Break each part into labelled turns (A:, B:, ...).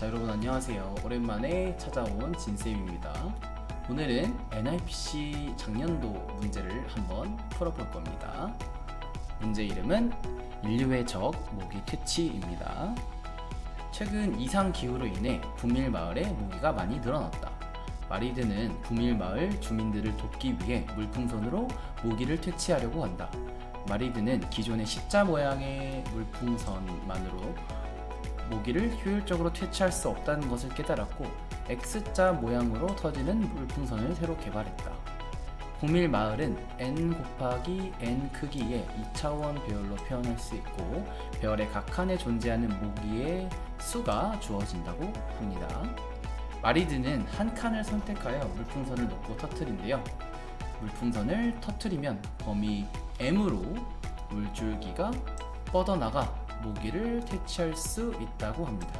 A: 자, 여러분 안녕하세요. 오랜만에 찾아온 진쌤입니다. 오늘은 NIPC 작년도 문제를 한번 풀어볼 겁니다. 문제 이름은 인류의 적 모기 퇴치입니다. 최근 이상 기후로 인해 부밀 마을에 모기가 많이 늘어났다. 마리드는 부밀 마을 주민들을 돕기 위해 물풍선으로 모기를 퇴치하려고 한다. 마리드는 기존의 십자 모양의 물풍선만으로 모기를 효율적으로 퇴치할 수 없다는 것을 깨달았고 X자 모양으로 터지는 물풍선을 새로 개발했다. 부밀 마을은 n/n 크기의 2차원 배열로 표현할 수 있고 배열의 각 칸에 존재하는 모기의 수가 주어진다고 합니다. 마리드는 한 칸을 선택하여 물풍선을 놓고 터뜨린대요. 물풍선을 터뜨리면 범위 M으로 물줄기가 뻗어나가 모기를 퇴치할 수 있다고 합니다.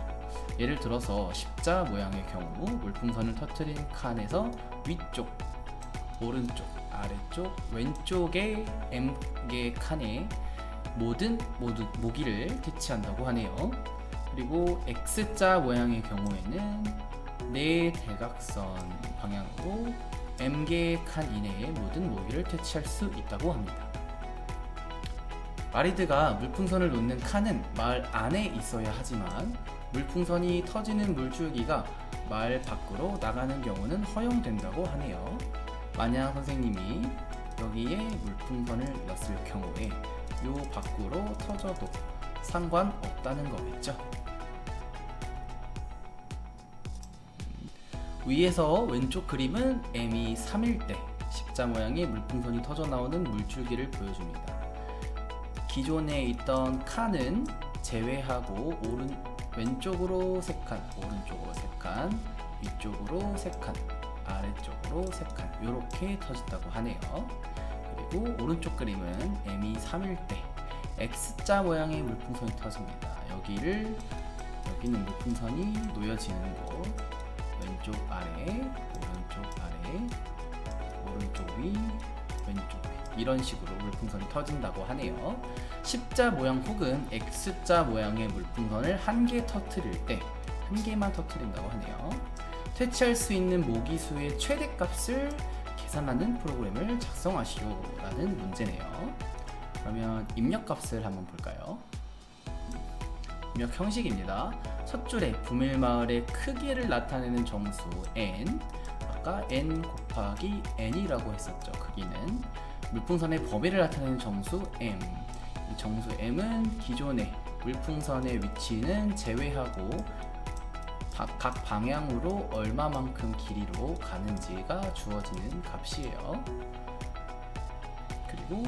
A: 예를 들어서 십자 모양의 경우 물풍선을 터뜨린 칸에서 위쪽, 오른쪽, 아래쪽, 왼쪽의 M개 칸에 모두 모기를 퇴치한다고 하네요. 그리고 X자 모양의 경우에는 네 대각선 방향으로 M개 칸 이내에 모든 모기를 퇴치할 수 있다고 합니다. 마리드가 물풍선을 놓는 칸은 마을 안에 있어야 하지만 물풍선이 터지는 물줄기가 마을 밖으로 나가는 경우는 허용된다고 하네요. 만약 선생님이 여기에 물풍선을 넣었을 경우에 요 밖으로 터져도 상관없다는 거겠죠. 위에서 왼쪽 그림은 M이 3일 때 십자 모양의 물풍선이 터져 나오는 물줄기를 보여줍니다. 기존에 있던 칸은 제외하고 왼쪽으로 3칸, 오른쪽으로 3칸, 위쪽으로 3칸, 아래쪽으로 3칸 이렇게 터졌다고 하네요. 그리고 오른쪽 그림은 M이 3일 때 X자 모양의 물풍선이 터집니다. 여기는 물풍선이 놓여지는 곳, 왼쪽 아래, 오른쪽 아래, 오른쪽 위, 왼쪽 위 이런 식으로 물풍선이 터진다고 하네요. 십자 모양 혹은 X자 모양의 물풍선을 한 개 터뜨릴 때 한 개만 터뜨린다고 하네요. 퇴치할 수 있는 모기 수의 최대값을 계산하는 프로그램을 작성하시오 라는 문제네요. 그러면 입력값을 한번 볼까요? 입력 형식입니다. 첫 줄에 부밀 마을의 크기를 나타내는 정수 n, 아까 n/n이라고 했었죠. 크기는 물풍선의 범위를 나타내는 정수 m. 이 정수 m은 기존의 물풍선의 위치는 제외하고 각 방향으로 얼마만큼 길이로 가는지가 주어지는 값이에요. 그리고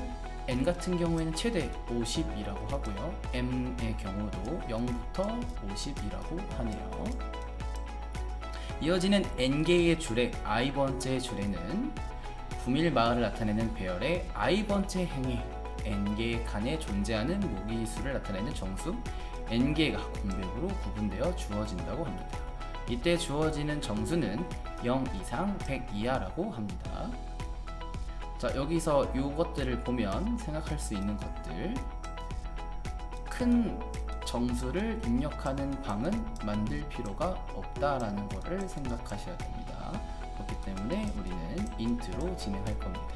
A: n 같은 경우에는 최대 50이라고 하고요. m의 경우도 0부터 50이라고 하네요. 이어지는 n개의 줄에 i번째 줄에는 부밀 마을을 나타내는 배열의 i번째 행에 n개의 칸에 존재하는 모기 수를 나타내는 정수 n개가 공백으로 구분되어 주어진다고 합니다. 이때 주어지는 정수는 0 이상 100 이하라고 합니다. 자, 여기서 이것들을 보면 생각할 수 있는 것들, 큰 정수를 입력하는 방은 만들 필요가 없다라는 것을 생각하셔야 됩니다. 그렇기 때문에 우리는 int로 진행할 겁니다.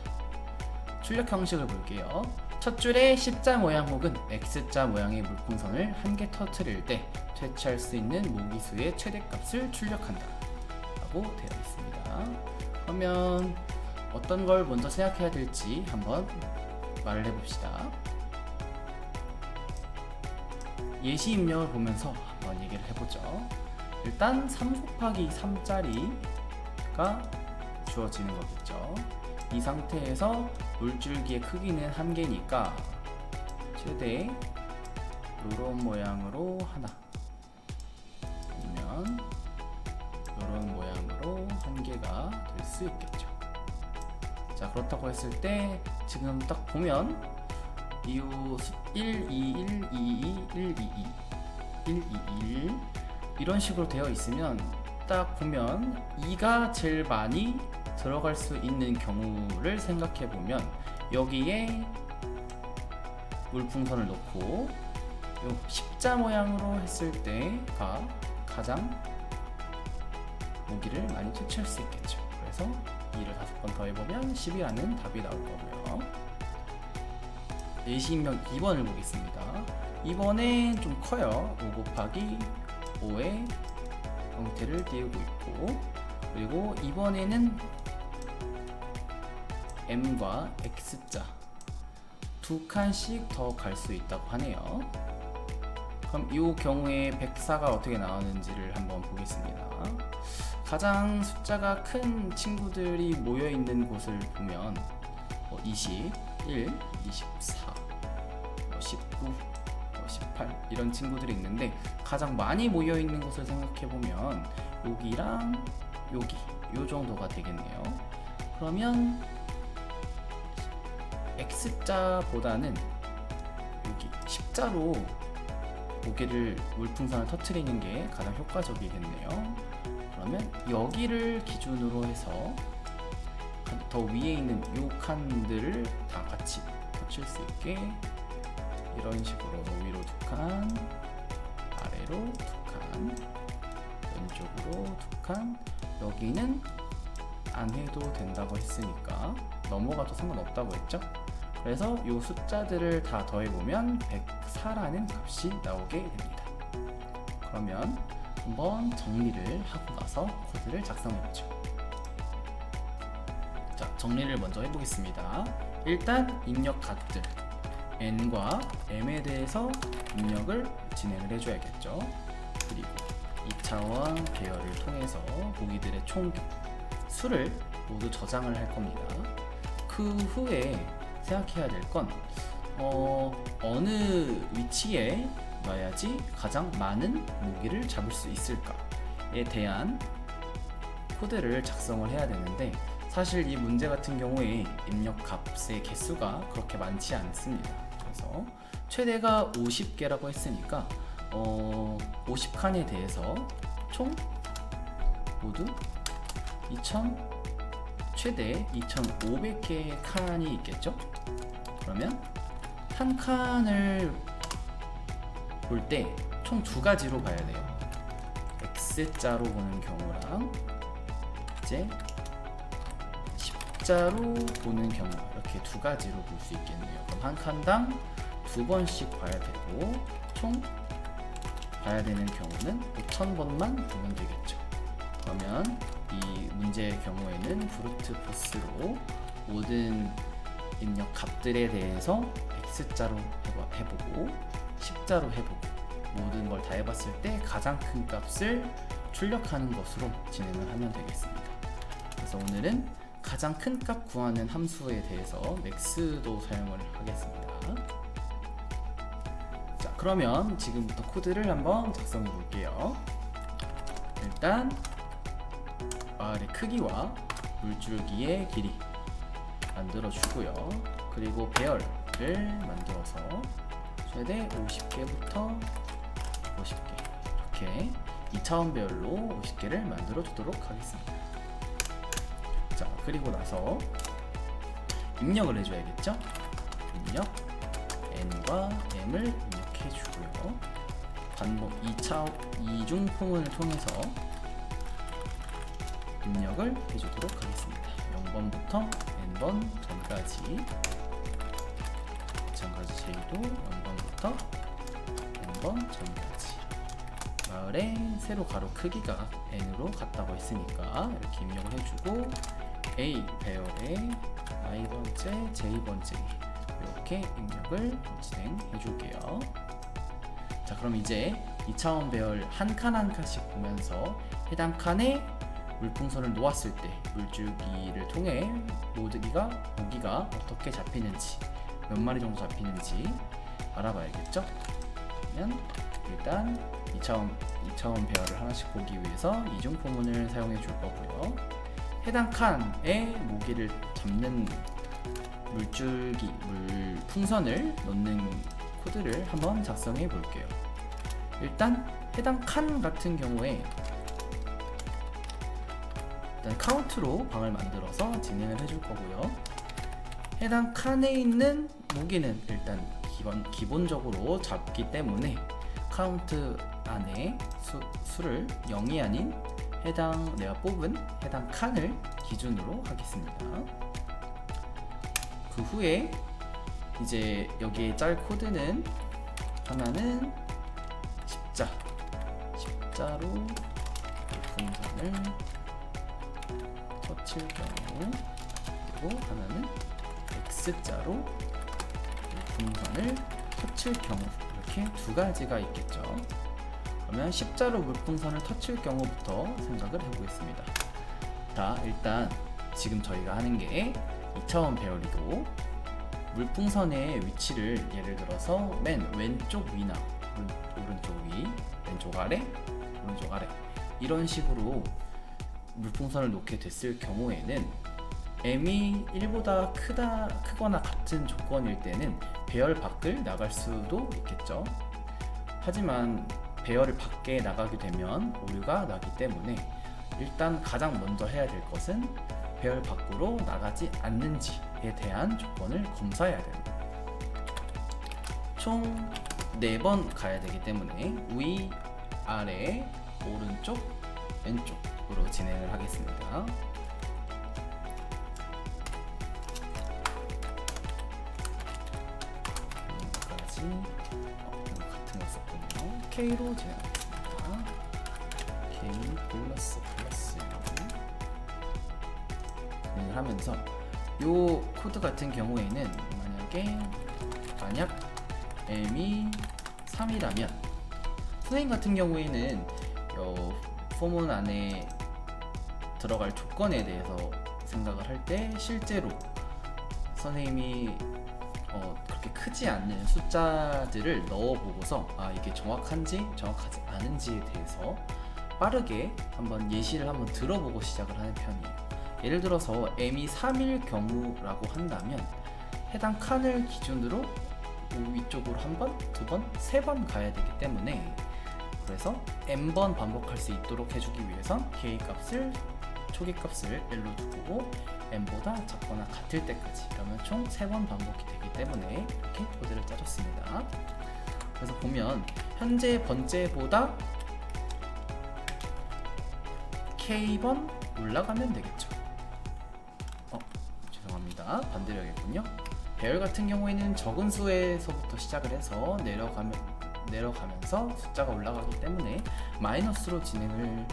A: 출력 형식을 볼게요. 첫 줄에 십자 모양 혹은 X자 모양의 물풍선을 한 개 터뜨릴 때 퇴치할 수 있는 모기 수의 최대값을 출력한다 라고 되어 있습니다. 그러면 어떤 걸 먼저 생각해야 될지 한번 말을 해봅시다. 예시 입력을 보면서 한번 얘기를 해보죠. 일단 3/3짜리가 주어지는 거겠죠. 이 상태에서 물줄기의 크기는 1개니까 최대 이런 모양으로 하나, 아니면 이런 모양으로 1개가 될 수 있겠죠. 자, 그렇다고 했을 때 지금 딱 보면 이 1, 2, 1, 2, 2, 1, 2, 2, 1, 2, 1 이런 식으로 되어 있으면 딱 보면 2가 제일 많이 들어갈 수 있는 경우를 생각해 보면 여기에 물풍선을 놓고 요 십자 모양으로 했을 때가 가장 모기를 많이 퇴치할 수 있겠죠. 그래서 2를 5번 더해보면 10이라는 답이 나올 거고요. 예시입력 2번을 보겠습니다. 2번엔 좀 커요. 5 곱하기 5의 형태를 띄우고 있고, 그리고 2번에는 M과 X자 두 칸씩 더 갈 수 있다고 하네요. 그럼 이 경우에 104가 어떻게 나오는지를 한번 보겠습니다. 가장 숫자가 큰 친구들이 모여 있는 곳을 보면 21, 24, 19, 18 이런 친구들이 있는데, 가장 많이 모여 있는 곳을 생각해 보면 여기랑 여기 요 정도가 되겠네요. 그러면 X자보다는 여기 10자로 모기를 물풍선을 터트리는 게 가장 효과적이겠네요. 그러면 여기를 기준으로 해서 더 위에 있는 요 칸들을 다 같이 터칠 수 있게 이런 식으로 위로 2칸, 아래로 2칸, 왼쪽으로 2칸, 여기는 안 해도 된다고 했으니까 넘어가도 상관없다고 했죠. 그래서 이 숫자들을 다 더해보면 104라는 값이 나오게 됩니다. 그러면 한번 정리를 하고 나서 코드를 작성해보죠. 자, 정리를 먼저 해보겠습니다. 일단 입력 값들 N과 M에 대해서 입력을 진행을 해줘야겠죠. 그리고 2차원 배열을 통해서 보기들의 총 수를 모두 저장을 할 겁니다. 그 후에 생각해야 될 건 어느 위치에 놔야지 가장 많은 모기를 잡을 수 있을까에 대한 코드를 작성을 해야 되는데, 사실 이 문제 같은 경우에 입력 값의 개수가 그렇게 많지 않습니다. 그래서 최대가 50개라고 했으니까 50칸에 대해서 총 모두 최대 2500개의 칸이 있겠죠? 그러면 한 칸을 볼 때 총 두 가지로 봐야 돼요. X자로 보는 경우랑 이제 10자로 보는 경우, 이렇게 두 가지로 볼 수 있겠네요. 그럼 한 칸당 2번씩 봐야 되고, 총 봐야 되는 경우는 5000번만 보면 되겠죠. 그러면 이 문제의 경우에는 브루트 포스로 모든 입력 값들에 대해서 X자로 해보고 10자로 해보고 모든 걸 다 해봤을 때 가장 큰 값을 출력하는 것으로 진행을 하면 되겠습니다. 그래서 오늘은 가장 큰 값 구하는 함수에 대해서 맥스도 사용을 하겠습니다. 자, 그러면 지금부터 코드를 한번 작성해 볼게요. 일단 마을의 크기와 물줄기의 길이 만들어 주고요. 그리고 배열을 만들어서 최대 50개부터 50개 이렇게 2차원 배열로 50개를 만들어 주도록 하겠습니다. 자, 그리고 나서 입력을 해줘야겠죠? 입력 N과 M을 입력해 주고요. 반복 2중 포문을 통해서 입력을 해주도록 하겠습니다. 0번부터 N번 전까지, 마찬가지 제이도 0번부터 N번 전까지. 마을의 세로 가로 크기가 N으로 같다고 했으니까 이렇게 입력을 해주고, A 배열의 I번째, J번째 이렇게 입력을 진행해 줄게요. 자, 그럼 이제 2차원 배열 한 칸 한 칸씩 보면서 해당 칸에 물풍선을 놓았을 때 물줄기를 통해 모기가 어떻게 잡히는지, 몇 마리 정도 잡히는지 알아봐야겠죠? 그러면 일단 2차원 배열을 하나씩 보기 위해서 이중 포문을 사용해 줄 거고요. 해당 칸에 모기를 잡는 물풍선을 넣는 코드를 한번 작성해 볼게요. 일단 해당 칸 같은 경우에 일단 카운트로 방을 만들어서 진행을 해줄 거고요. 해당 칸에 있는 모기는 일단 기본적으로 잡기 때문에 카운트 안에 수를 0이 아닌 내가 뽑은 해당 칸을 기준으로 하겠습니다. 그 후에 이제 여기에 짤 코드는 하나는 십자로 물풍선을 터칠 경우, 그리고 하나는 X자로 물풍선을 터칠 경우, 이렇게 두 가지가 있겠죠. 그러면 십자로 물풍선을 터칠 경우부터 생각을 해보겠습니다. 자, 일단 지금 저희가 하는 게 2차원 배열이고, 물풍선의 위치를 예를 들어서 맨 왼쪽 위나 오른쪽 위, 왼쪽 아래, 오른쪽 아래 이런 식으로 물풍선을 놓게 됐을 경우에는 m이 1보다 크거나 같은 조건일 때는 배열 밖을 나갈 수도 있겠죠. 하지만 배열을 밖에 나가게 되면 오류가 나기 때문에 일단 가장 먼저 해야 될 것은 배열 밖으로 나가지 않는지에 대한 조건을 검사해야 됩니다. 총 4번 가야 되기 때문에 위, 아래, 오른쪽, 왼쪽으로 진행을 하겠습니다. 같은 거 썼군요. K로 진행하겠습니다. K 플러스 진행을 하면서 요 코드 같은 경우에는 만약 m이 3이라면 선생님 같은 경우에는 포문 안에 들어갈 조건에 대해서 생각을 할 때 실제로 선생님이 그렇게 크지 않는 숫자들을 넣어보고서 이게 정확한지 정확하지 않은지에 대해서 빠르게 한번 예시를 한번 들어보고 시작을 하는 편이에요. 예를 들어서 m이 3일 경우라고 한다면 해당 칸을 기준으로 위쪽으로 한 번, 두 번, 세 번 가야 되기 때문에, 그래서 n번 반복할 수 있도록 해주기 위해선 k 값을 초기 값을 1로 두고 n보다 작거나 같을 때까지, 그러면 총 3번 반복이 되기 때문에 이렇게 코드를 짜줬습니다. 그래서 보면 현재 번째보다 k번 올라가면 되겠죠. 죄송합니다. 반대로 해야겠군요. 배열 같은 경우에는 적은 수에서부터 시작을 해서 내려가면서 숫자가 올라가기 때문에 마이너스로 진행을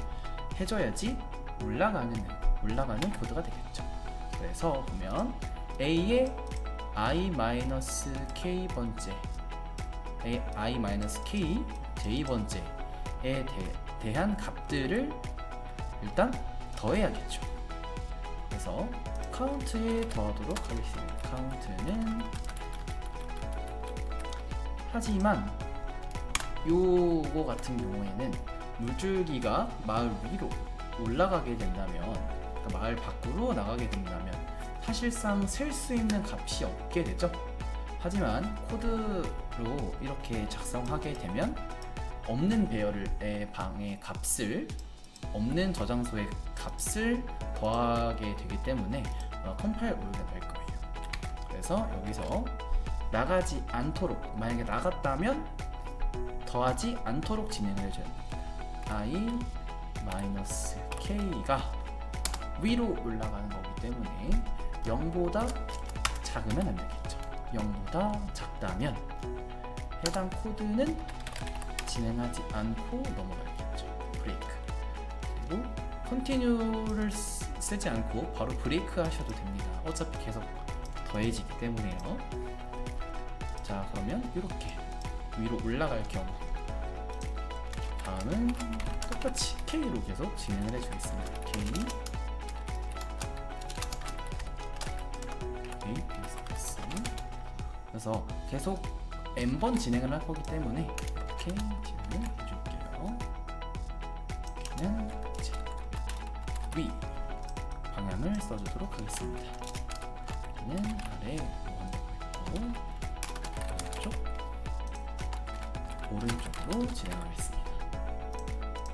A: 해줘야지 올라가는 코드가 되겠죠. 그래서 보면 A의 i-k 번째, i-k j 번째에 대한 값들을 일단 더해야겠죠. 그래서 카운트에 더하도록 하겠습니다. 카운트는, 하지만 요거 같은 경우에는 물줄기가 마을 위로 올라가게 된다면, 그러니까 마을 밖으로 나가게 된다면 사실상 셀 수 있는 값이 없게 되죠. 하지만 코드로 이렇게 작성하게 되면 없는 배열의 방의 값을, 없는 저장소의 값을 더하게 되기 때문에 컴파일 오류가 날 거예요. 그래서 여기서 나가지 않도록, 만약에 나갔다면 더하지 않도록 진행을 해줘야 됩니다. i-k가 위로 올라가는 거기 때문에 0보다 작으면 안 되겠죠. 0보다 작다면 해당 코드는 진행하지 않고 넘어가겠죠. 브레이크. 그리고 컨티뉴를 쓰지 않고 바로 브레이크 하셔도 됩니다. 어차피 계속 더해지기 때문에요. 자, 그러면 이렇게 위로 올라갈 경우, 다음은 똑같이 K로 계속 진행을 해주겠습니다. K 플러스. 그래서 계속 n번 진행을 할 거기 때문에 이렇게 진행을 해줄게요. 여기는 위 방향을 써주도록 하겠습니다. 여기는 아래 한번 있고, 오른쪽으로 진행하겠습니다.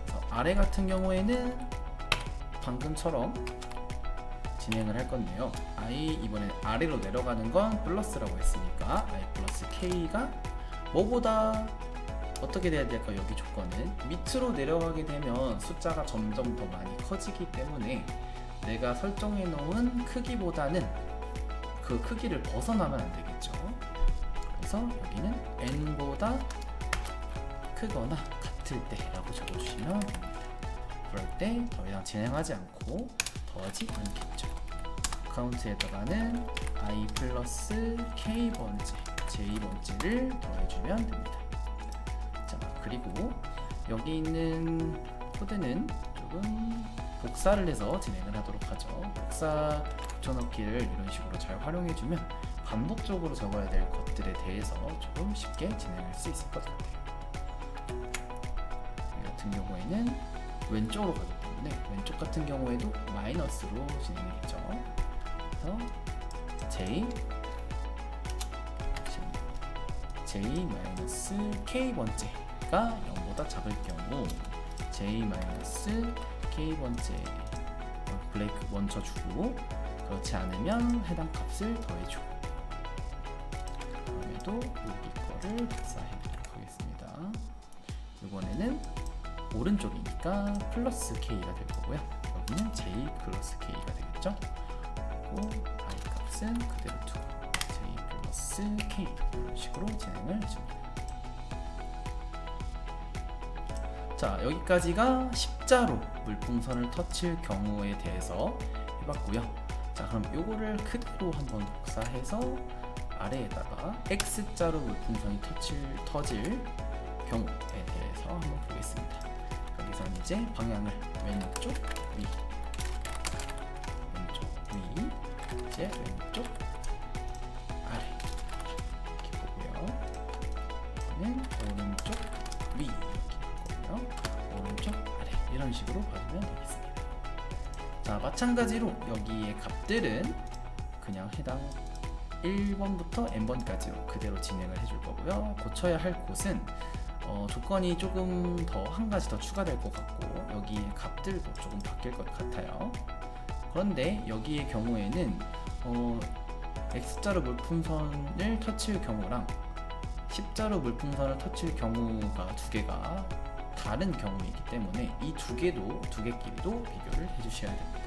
A: 그래서 아래 같은 경우에는 방금처럼 진행을 할 건데요. 이번에 아래로 내려가는 건 플러스라고 했으니까 i 플러스 k가 뭐보다 어떻게 돼야 될까? 여기 조건은 밑으로 내려가게 되면 숫자가 점점 더 많이 커지기 때문에 내가 설정해 놓은 크기보다는 그 크기를 벗어나면 안 되겠죠. 그래서 여기는 n보다 크거나 같을 때라고 적어주시면 됩니다. 그럴 때 더 이상 진행하지 않고 더하지 않겠죠. 카운트에다가는 i 플러스 k번째, j번째를 더해주면 됩니다. 자, 그리고 여기 있는 코드는 조금 복사를 해서 진행을 하도록 하죠. 복사 붙여넣기를 이런 식으로 잘 활용해주면 반복적으로 적어야 될 것들에 대해서 조금 쉽게 진행할 수 있을 것 같아요. 이 같은 경우에는 왼쪽으로 가기 때문에 왼쪽 같은 경우에도 마이너스로 진행이겠죠. 그래서 j-k번째가 0보다 작을 경우 j-k번째 브레이크 멈춰주고, 그렇지 않으면 해당 값을 더해주고, 다음에도 여기 거를 복사해보도록 하겠습니다. 이번에는 오른쪽이니까 플러스 k가 될 거고요. 여기는 j 플러스 k가 되겠죠. 그리고 i 값은 그대로 두고 j 플러스 k 이런 식으로 진행을 해줍니다. 자, 여기까지가 십자로 물풍선을 터칠 경우에 대해서 해봤고요. 자, 그럼 요거를 그대로 한번 복사해서 아래에다가 X자로 물풍선이 터질 경우에 대해서 한번 보겠습니다. 여기서는 이제 방향을 왼쪽 위, 이제 왼쪽 아래 이렇게 보고요. 이거는 오른쪽 위 이렇게 보고요. 오른쪽 아래 이런 식으로 봐주면 되겠습니다. 자, 마찬가지로 여기의 값들은 그냥 해당 1번부터 n번까지로 그대로 진행을 해줄 거고요. 고쳐야 할 곳은 조건이 조금 더 한 가지 더 추가될 것 같고 여기의 값들도 조금 바뀔 것 같아요. 그런데 여기의 경우에는 X자로 물풍선을 터칠 경우랑 십자로 물풍선을 터칠 경우가 두 개가 다른 경우이기 때문에 이 두 개끼리도 비교를 해주셔야 됩니다.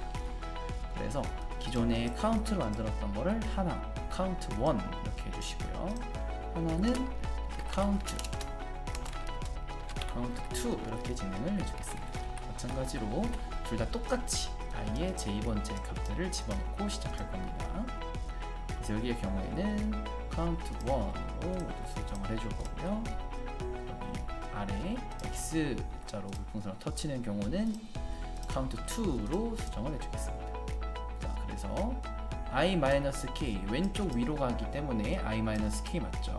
A: 그래서 기존에 카운트로 만들었던 거를 하나, 카운트 1 이렇게 해주시고요. 하나는 카운트 2 이렇게 진행을 해주겠습니다. 마찬가지로 둘 다 똑같이 i의 j번째 값들을 집어넣고 시작할 겁니다. 그래서 여기의 경우에는 카운트 1으로 모두 설정을 해줄 거고요. 여기 아래 x자로 물풍선을 터치는 경우는 카운트 2로 수정을 해주겠습니다. 자, 그래서 i-k 왼쪽 위로 가기 때문에 i-k 맞죠?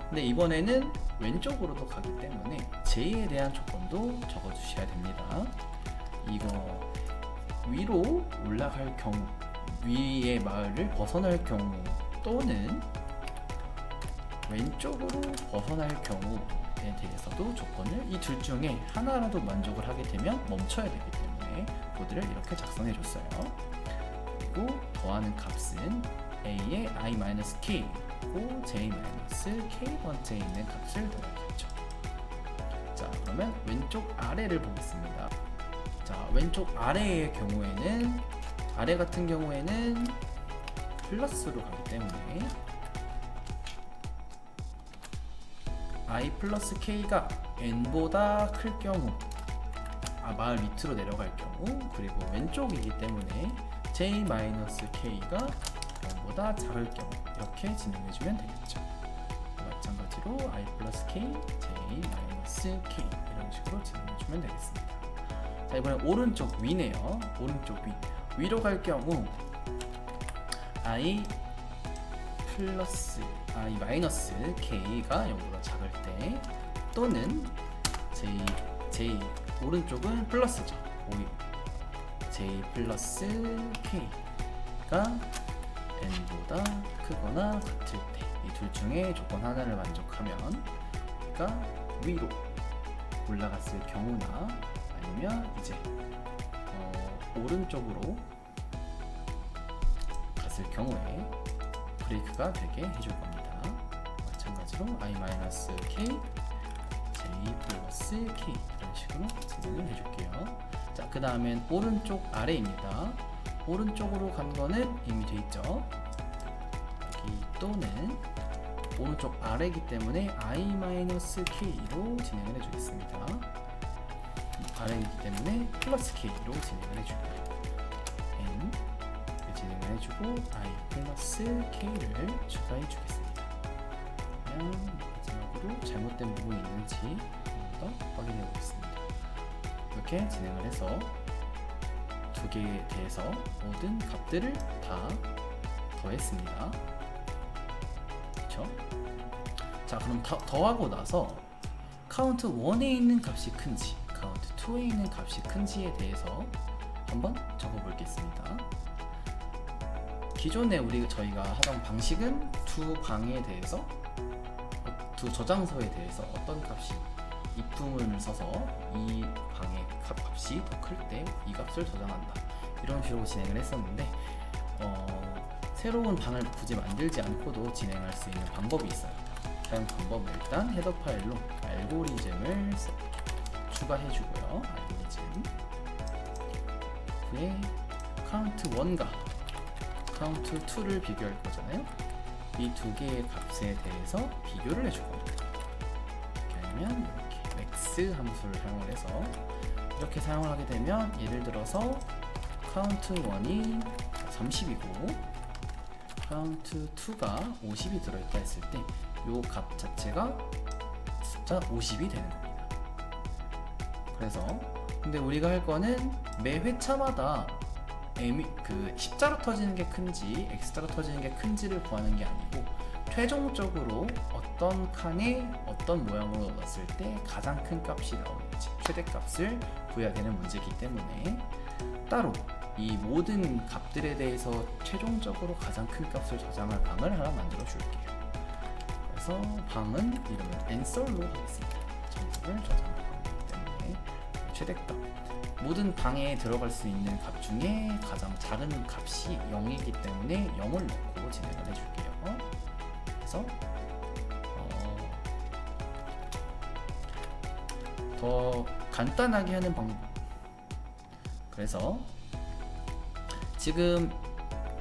A: 근데 이번에는 왼쪽으로도 가기 때문에 j에 대한 조건도 적어주셔야 됩니다. 이거 위로 올라갈 경우, 위의 마을을 벗어날 경우 또는 왼쪽으로 벗어날 경우에 대해서도 조건을 이 둘 중에 하나라도 만족을 하게 되면 멈춰야 되기 때문에 코드를 이렇게 작성해 줬어요. 그리고 더하는 값은 a의 i-k 그리고 j-k번째에 있는 값을 더해야겠죠. 자, 그러면 왼쪽 아래를 보겠습니다. 자, 왼쪽 아래의 경우에는 아래 같은 경우에는 플러스로 가기 때문에 i 플러스 k가 n보다 클 경우, 마을 밑으로 내려갈 경우, 그리고 왼쪽이기 때문에 j-k가 0보다 작을 경우 이렇게 진행해주면 되겠죠. 마찬가지로 i 플러스 k, j-k 이런 식으로 진행해주면 되겠습니다. 자, 이번엔 오른쪽 위네요. 오른쪽 위로 갈 경우 i 마이너스 k가 0보다 작을 때 또는 j 오른쪽은 플러스죠. 오히려 j 플러스 k가 n보다 크거나 같을 때 이 둘 중에 조건 하나를 만족하면 그러니까 위로 올라갔을 경우나 아니면 이제 오른쪽으로 갔을 경우에 브레이크가 되게 해줄 겁니다. 마찬가지로 i-k, a 플러스 k 이런 식으로 진행을 해줄게요. 자, 그 다음엔 오른쪽 아래입니다. 오른쪽으로 간 거는 이미 돼 있죠. 여기 또는 오른쪽 아래이기 때문에 i-k로 진행을 해주겠습니다. 아래이기 때문에 플러스 k로 진행을 해줄게요. n 진행을 해주고 i 플러스 k를 추가해 주겠습니다. 그러면 마지막으로 잘못된 부분이 있는지 한 번 더 확인해 보겠습니다. 이렇게 진행을 해서 두 개에 대해서 모든 값들을 다 더했습니다. 그렇죠? 자, 그럼 더하고 나서 카운트 1에 있는 값이 큰지 카운트 2에 있는 값이 큰지에 대해서 한번 적어보겠습니다. 기존에 저희가 하던 방식은 두 방에 대해서 두 저장소에 대해서 어떤 값이 if문을 써서 이 방의 값이 더 클 때 이 값을 저장한다, 이런 식으로 진행을 했었는데 새로운 방을 굳이 만들지 않고도 진행할 수 있는 방법이 있어요. 사용 방법은 일단 헤더 파일로 알고리즘을 추가해 주고요. 알고리즘 후에 카운트 1과 카운트 2를 비교할 거잖아요. 이 두 개의 값에 대해서 비교를 해줄 겁니다. 이렇게 하면 이렇게 max 함수를 사용을 해서 이렇게 사용을 하게 되면, 예를 들어서 카운트 1이 30이고 카운트 2가 50이 들어있다 했을 때 이 값 자체가 숫자 50이 되는 겁니다. 그래서 근데 우리가 할 거는 매 회차마다 그 십자로 터지는 게 큰지 x자로 터지는 게 큰지를 구하는 게 아니고 최종적으로 어떤 칸에 어떤 모양으로 넣었을 때 가장 큰 값이 나오는지 최대값을 구해야 되는 문제이기 때문에 따로 이 모든 값들에 대해서 최종적으로 가장 큰 값을 저장할 방을 하나 만들어 줄게요. 그래서 방은 이름은 answer로 하겠습니다. 전부를 저장할 방이기 때문에 최대값, 모든 방에 들어갈 수 있는 값 중에 가장 작은 값이 0이기 때문에 0을 넣고 진행을 해줄게요. 그래서 더 간단하게 하는 방법, 그래서 지금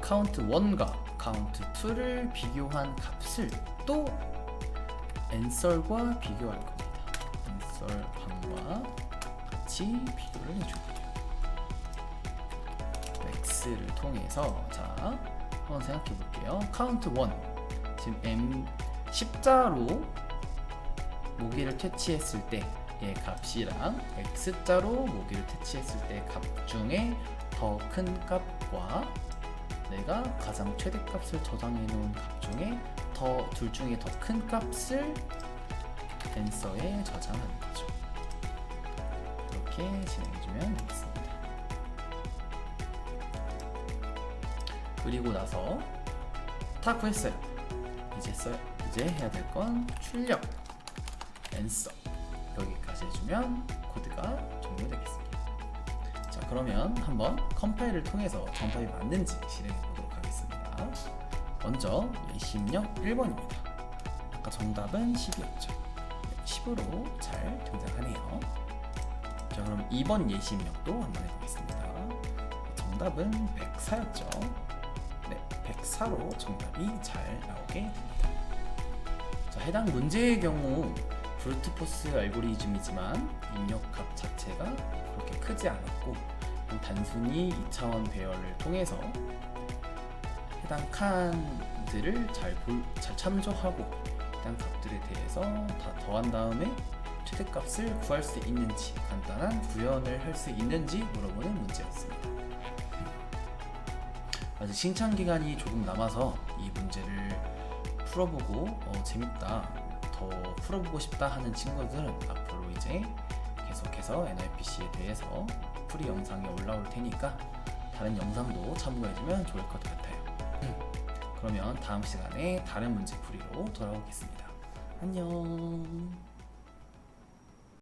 A: 카운트 1과 카운트 2를 비교한 값을 또 answer과 비교할 겁니다. answer 방과 같이 비교를 해줄게요. max를 통해서 자, 한번 생각해 볼게요. 카운트 1 지금 m 십자로 모기를 퇴치했을 때의 값이랑 x자로 모기를 퇴치했을 때 값 중에 더 큰 값과 내가 가장 최대값을 저장해 놓은 값 중에 둘 중에 더 큰 값을 answer에 저장하는 거죠. 이렇게 진행해주면 되겠습니다. 그리고 나서 다 구했어요. 이제 해야 될 건 출력 answer 여기까지 해주면 코드가 종료되겠습니다. 자, 그러면 한번 컴파일을 통해서 정답이 맞는지 실행해 보도록 하겠습니다. 먼저 예시입력 1번입니다. 아까 정답은 10이었죠. 10으로 잘 등장하네요. 자, 그럼 2번 예시입력도 한번 해보겠습니다. 정답은 104였죠. 네, 104로 정답이 잘 나오게 됩니다. 자, 해당 문제의 경우 브루트포스 알고리즘이지만 입력값 자체가 그렇게 크지 않았고 단순히 2차원 배열을 통해서 해당 칸들을 잘 참조하고 해당 값들에 대해서 다 더한 다음에 최대값을 구할 수 있는지, 간단한 구현을 할 수 있는지 물어보는 문제였습니다. 아직 신청 기간이 조금 남아서 이 문제를 풀어보고 재밌다, 더 풀어보고 싶다 하는 친구들은 앞으로 이제 계속해서 NIPC에 대해서 풀이 영상이 올라올 테니까 다른 영상도 참고해주면 좋을 것 같아요. 그러면 다음 시간에 다른 문제 풀이로 돌아오겠습니다. 안녕.